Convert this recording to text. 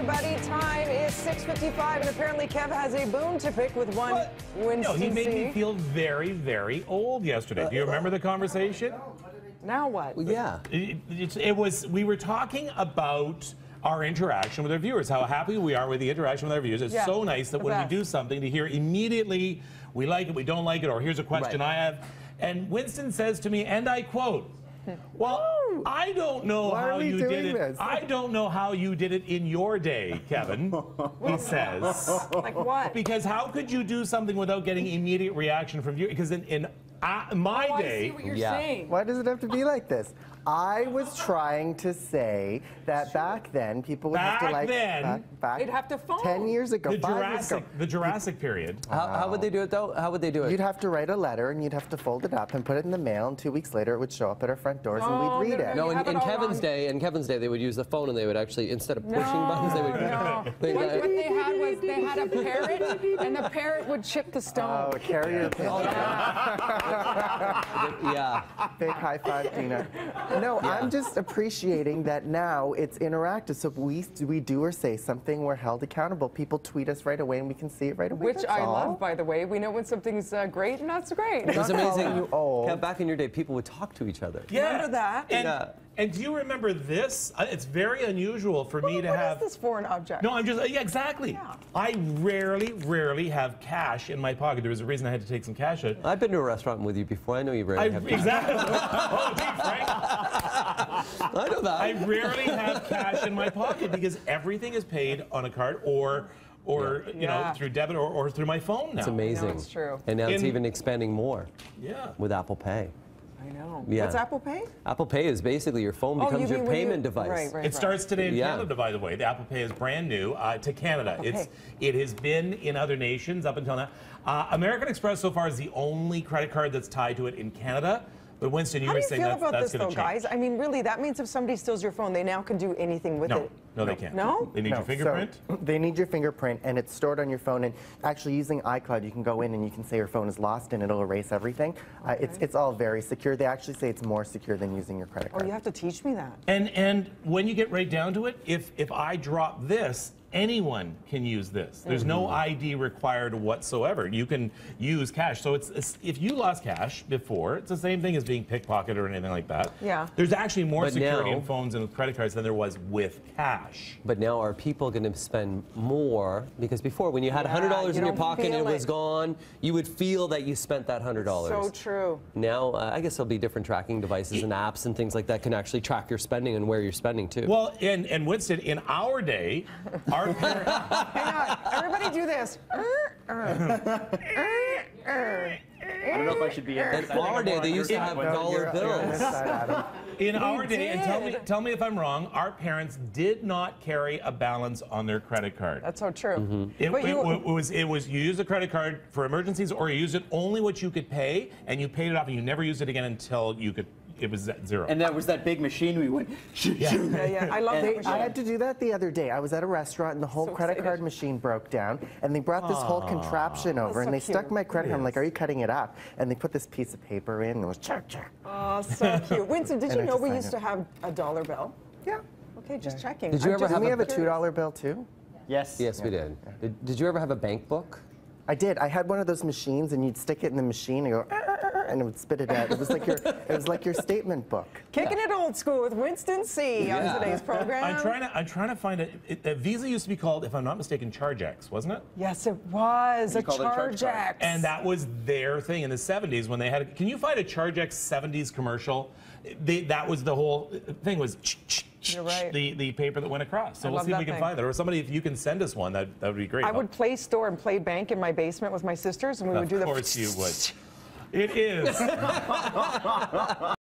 everybody. Time is 6:55, and apparently Kev has a boon to pick with one Winston. No, he made me feel very, very old yesterday. Do you remember the conversation? Now what? Well, yeah. We were talking about our interaction with our viewers, how happy we are with the interaction with our viewers. It's so nice that when we do something to hear immediately, we like it, we don't like it, or here's a question I have. And Winston says to me, and I quote, well, I don't know how you did it. I don't know how you did it in your day, Kevin, he says. Like what? Because how could you do something without getting immediate reaction from you? Because in my day... I see what you're saying. Why does it have to be like this? I was trying to say that back then, people would have to like... They'd have to phone. 10 years ago, the Jurassic period. How would they do it, though? How would they do it? You'd have to write a letter, and you'd have to fold it up and put it in the mail, and 2 weeks later, it would show up at our front doors, and we'd read it. No, in Kevin's day, they would use the phone, and they would actually, instead of pushing buttons, they would... What they had was, they had a parrot, and the parrot would chip the stone. Oh, a carrier pigeon. Yeah. Big high five, Tina. No, I'm just appreciating that now it's interactive. So if we do or say something, we're held accountable. People tweet us right away, and we can see it right away. Which I love, by the way. We know when something's great and not so great. It was amazing. Back in your day, people would talk to each other. Yeah. Remember that? And do you remember this? It's very unusual for me to have... What is this foreign object? No, I'm just... Yeah, exactly. Yeah. I rarely have cash in my pocket. There was a reason I had to take some cash out. I've been to a restaurant with you before. I know you rarely have cash. Exactly. Oh, gee, Frank. I know that. I rarely have cash in my pocket because everything is paid on a card or you know, through debit or through my phone now. It's amazing. It's true. And now it's even expanding more. Yeah. With Apple Pay. I know. Yeah. What's Apple Pay? Apple Pay is basically your phone becomes your payment device. It starts today in Canada, by the way. The Apple Pay is brand new to Canada. It has been in other nations up until now. American Express so far is the only credit card that's tied to it in Canada. But Winston, you were saying that's going to change. How do you feel about this, though, guys? I mean, really, that means if somebody steals your phone, they now can do anything with it. No, they can't. No? They need your fingerprint? So they need your fingerprint, and it's stored on your phone. And actually, using iCloud, you can go in and you can say your phone is lost, and it'll erase everything. It's all very secure. They actually say it's more secure than using your credit card. Oh, you have to teach me that. And when you get right down to it, if I drop this, anyone can use this. There's no ID required whatsoever. You can use cash. So it's if you lost cash before, it's the same thing as being pickpocketed or anything like that. Yeah. There's actually more security in phones and credit cards than there was with cash. But now are people going to spend more? Because before, when you had $100 in your pocket and it was gone, you would feel that you spent that $100. So true. Now, I guess there'll be different tracking devices and apps and things like that can actually track your spending and where you're spending too. Well, and Winston, in our day, our parents... Hang on, everybody do this. I don't know if I should be in this. In our day, they used to have dollar bills. In our day, and tell me if I'm wrong, our parents did not carry a balance on their credit card. That's so true. It was you used a credit card for emergencies, or you used it only what you could pay, and you paid it off, and you never used it again until you could. It was at zero. And that was that big machine we went. Yeah. I love that machine. I had to do that the other day. I was at a restaurant and the whole credit card machine broke down, and they brought this whole contraption over, and they stuck my credit card. I'm like, "Are you cutting it up?" And they put this piece of paper in, and it was check. Oh, so cute. Winston, did you know we used to have a dollar bill? Yeah. Okay, just checking. Did you ever have we have a $2 bill too? Yes. Yes, we did. Did you ever have a bank book? I did. I had one of those machines, and you'd stick it in the machine and go, and it would spit it out. It was like your statement book. Kicking it old school with Winston C. on today's program. I'm trying to find it. Visa used to be called, if I'm not mistaken, Chargex, wasn't it? Yes, it was. A Chargex. And that was their thing in the 70s when they had. Can you find a Chargex 70s commercial? That was the whole thing. Was You're right. The paper that went across. So we'll see if we can find that. Or somebody, if you can send us one, that would be great. I would play store and play bank in my basement with my sisters, and we would do the. Of course you would. It is.